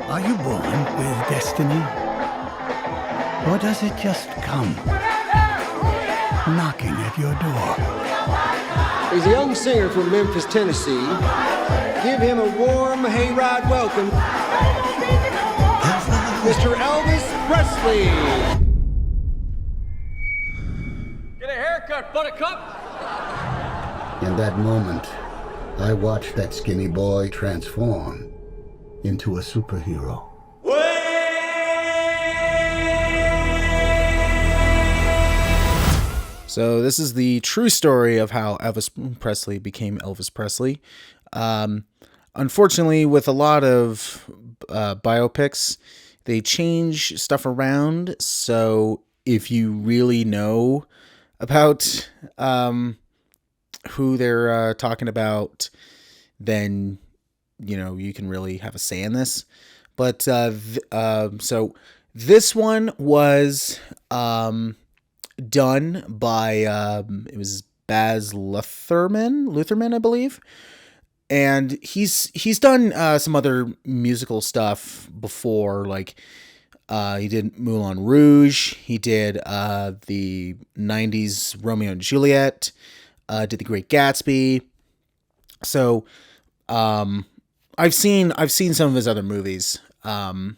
Are you born with destiny? Or does it just come knocking at your door? He's a young singer from Memphis, Tennessee. Give him a warm hayride welcome, Mr. Elvis Presley. Get a haircut, buttercup. In that moment, I watched that skinny boy transform into a superhero. So this is the true story of how Elvis Presley became Elvis Presley. Unfortunately, with a lot of biopics, they change stuff around. So if you really know about who they're talking about, then you can really have a say in this. But so this one was done by it was Baz Luhrmann, I believe, and he's done some other musical stuff before, like he did Moulin Rouge, he did the 90s Romeo and Juliet, did The Great Gatsby. So I've seen some of his other movies, and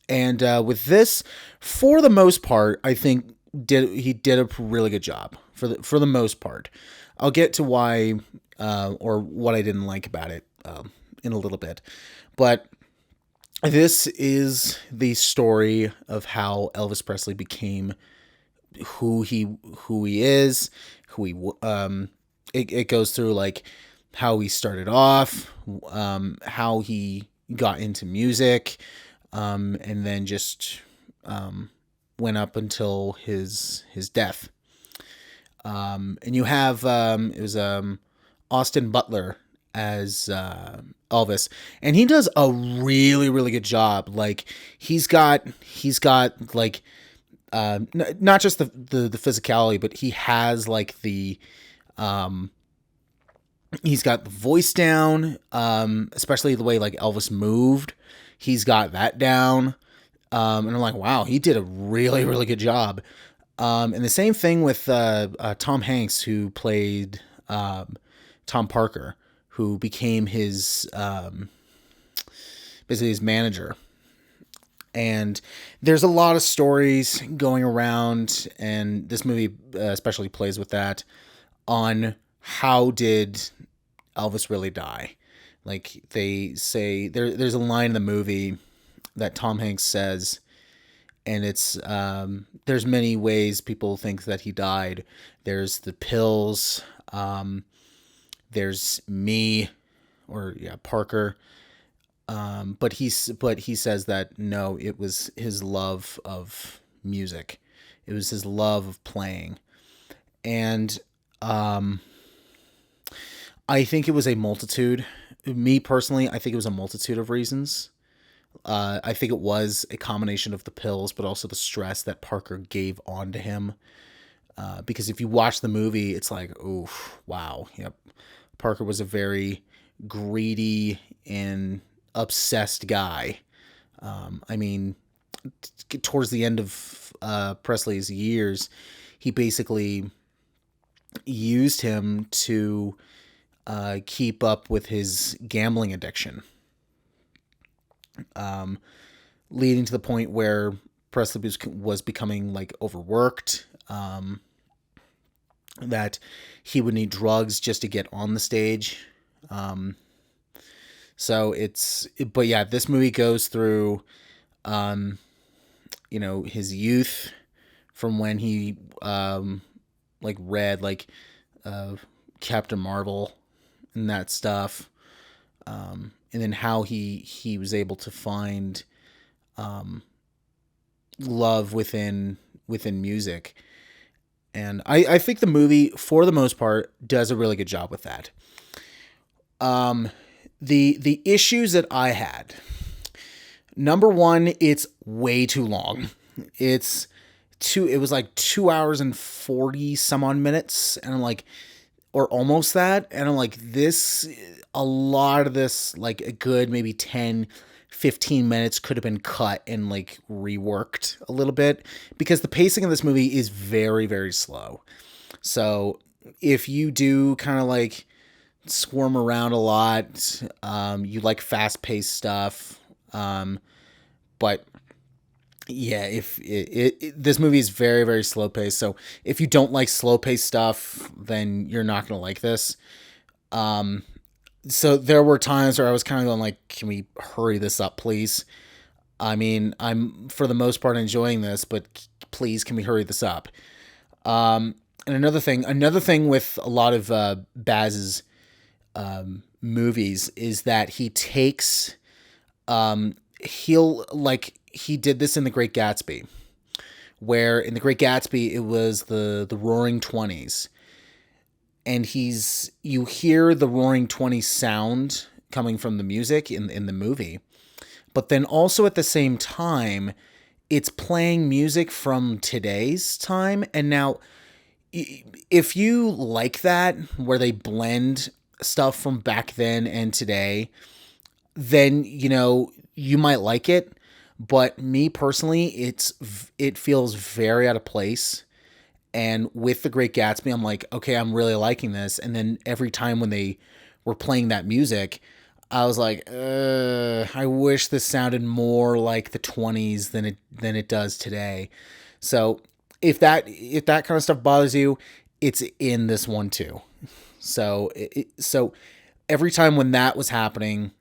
with this, for the most part, I think he did a really good job for the most part. I'll get to why or what I didn't like about it in a little bit, but this is the story of how Elvis Presley became who he is. It goes through like how he started off, how he got into music, and then just went up until his death. And you have it was Austin Butler as Elvis, and he does a really, really good job. Like he's got like not just the physicality, but he has like the he's got the voice down, especially the way like Elvis moved. He's got that down. And I'm like, wow, he did a really, really good job. And the same thing with Tom Hanks, who played Tom Parker, who became his basically his manager. And there's a lot of stories going around, and this movie especially plays with that, on how did Elvis really die. Like they say, there's a line in the movie that Tom Hanks says, and it's there's many ways people think that he died. There's the pills, there's me, or Parker, but he says that no, it was his love of music, it was his love of playing, and I think it was a multitude. Me personally, I think it was a multitude of reasons. I think it was a combination of the pills, but also the stress that Parker gave onto him. Because if you watch the movie, it's like, oh, wow. Yep. Parker was a very greedy and obsessed guy. I mean, towards the end of Presley's years, he basically used him to keep up with his gambling addiction. Leading to the point where Presley was becoming like overworked, that he would need drugs just to get on the stage. But yeah, this movie goes through, his youth, from when he, read Captain Marvel and that stuff. And then how he was able to find love within music. And I think the movie, for the most part, does a really good job with that. The issues that I had, number one, it's way too long. It was like 2 hours and 40 some odd minutes, and I'm like, or almost that, and I'm like, a lot of this, like a good maybe 10, 15 minutes could have been cut and like reworked a little bit, because the pacing of this movie is very, very slow. So if you do kind of like swarm around a lot, you like fast paced stuff. But yeah, if this movie is very, very slow paced. So if you don't like slow paced stuff, then you're not going to like this. So there were times where I was kind of going like, can we hurry this up, please? I mean, I'm for the most part enjoying this, but please, can we hurry this up? And another thing with a lot of Baz's movies is that he takes, he did this in The Great Gatsby, where in The Great Gatsby it was the Roaring Twenties. And you hear the Roaring Twenties sound coming from the music in the movie, but then also at the same time, it's playing music from today's time. And now, if you like that, where they blend stuff from back then and today, then, you know, you might like it. But me personally, it feels very out of place. And with The Great Gatsby, I'm like, okay, I'm really liking this. And then every time when they were playing that music, I was like, I wish this sounded more like the 20s than it does today. So if that kind of stuff bothers you, it's in this one too. So so every time when that was happening,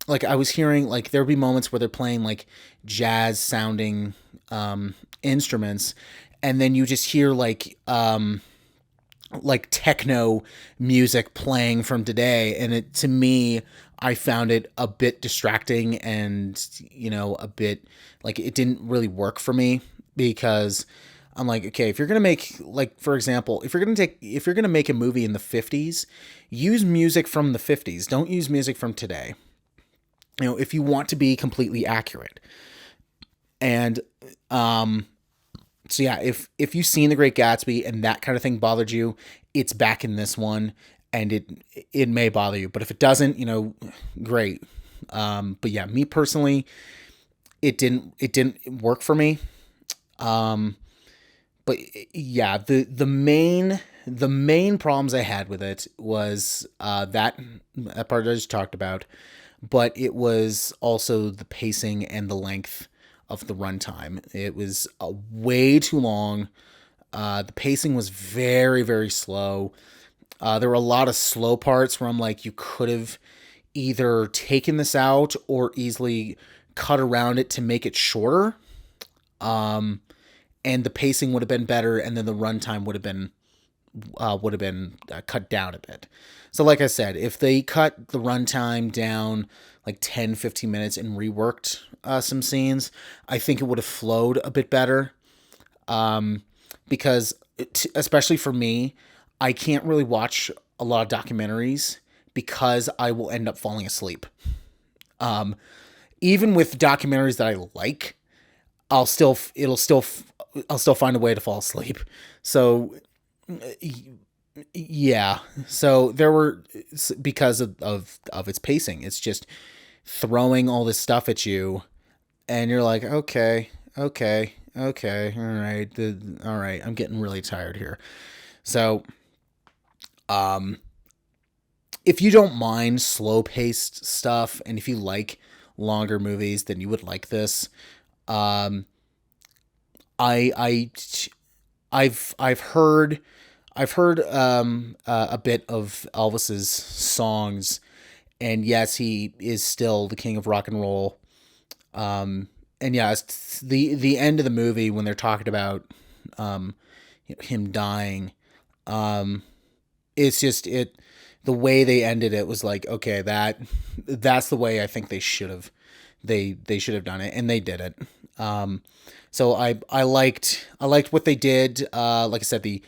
like I was hearing, like there'd be moments where they're playing like jazz sounding instruments, and then you just hear like techno music playing from today, and to me, I found it a bit distracting, and you know, a bit like it didn't really work for me, because I'm like, okay, if you're gonna make, like, for example, if you're gonna make a movie in the 50s, use music from the 50s. Don't use music from today. You know, if you want to be completely accurate. And so yeah, if you've seen The Great Gatsby and that kind of thing bothered you, it's back in this one, and it may bother you. But if it doesn't, you know, great. But yeah, me personally, it didn't work for me. But yeah, the main problems I had with it was that part I just talked about, but it was also the pacing and the length of the runtime. It was way too long. The pacing was very, very slow. There were a lot of slow parts where I'm like, you could have either taken this out or easily cut around it to make it shorter. And the pacing would have been better, and then the runtime would have been cut down a bit. So like I said, if they cut the runtime down like 10, 15 minutes and reworked some scenes, I think it would have flowed a bit better. Because especially for me, I can't really watch a lot of documentaries because I will end up falling asleep. Even with documentaries that I like, I'll still find a way to fall asleep. So yeah, so there were, because of its pacing, it's just throwing all this stuff at you, and you're like, okay, all right, I'm getting really tired here. So, if you don't mind slow-paced stuff, and if you like longer movies, then you would like this. I've heard a bit of Elvis's songs, and yes, he is still the king of rock and roll. And yeah, it's the end of the movie when they're talking about him dying. It's just the way they ended it was like, okay, that's the way I think they should have done it, and they did it. So I liked what they did. Like I said, the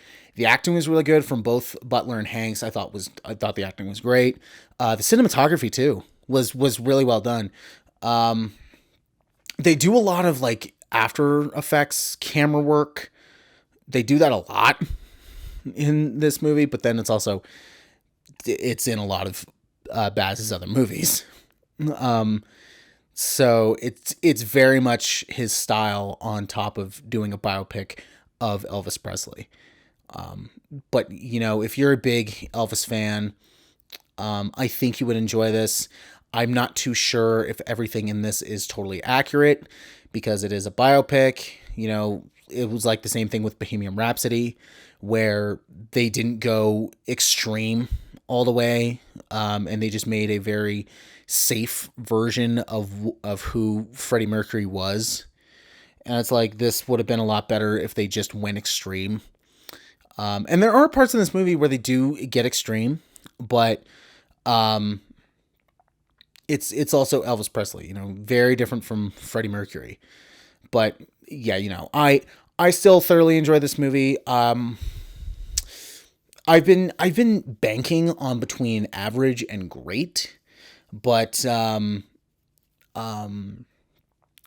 acting was really good from both Butler and Hanks. I thought the acting was great. The cinematography too was really well done. They do a lot of like After Effects camera work. They do that a lot in this movie, but then it's in a lot of Baz's other movies. So it's very much his style on top of doing a biopic of Elvis Presley. But if you're a big Elvis fan, I think you would enjoy this. I'm not too sure if everything in this is totally accurate because it is a biopic. It was like the same thing with Bohemian Rhapsody, where they didn't go extreme all the way, and they just made a very safe version of who Freddie Mercury was. And it's like, this would have been a lot better if they just went extreme. And there are parts in this movie where they do get extreme, but it's also Elvis Presley, very different from Freddie Mercury. But yeah, I still thoroughly enjoy this movie. I've been banking on between average and great, but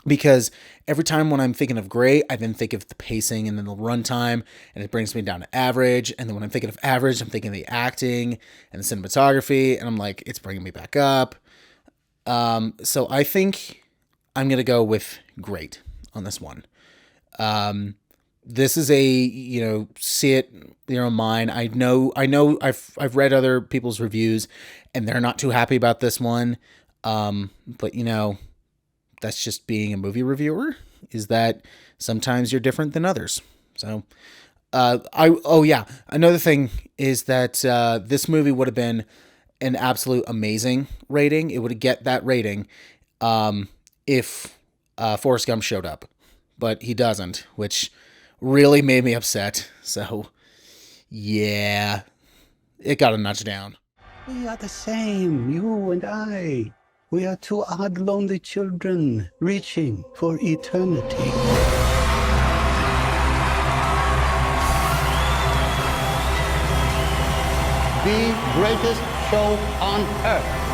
because every time when I'm thinking of great, I then think of the pacing and then the runtime, and it brings me down to average. And then when I'm thinking of average, I'm thinking of the acting and the cinematography, and I'm like, it's bringing me back up. So I think I'm gonna go with great on this one. This is a, see it your own mind. I know I've read other people's reviews and they're not too happy about this one. But that's just being a movie reviewer, is that sometimes you're different than others. So, another thing is that, this movie would have been an absolute amazing rating. It would get that rating, if, Forrest Gump showed up, but he doesn't, which really made me upset. So yeah, it got a notch down. We are the same, you and I. We are two odd, lonely children reaching for eternity. The greatest show on earth.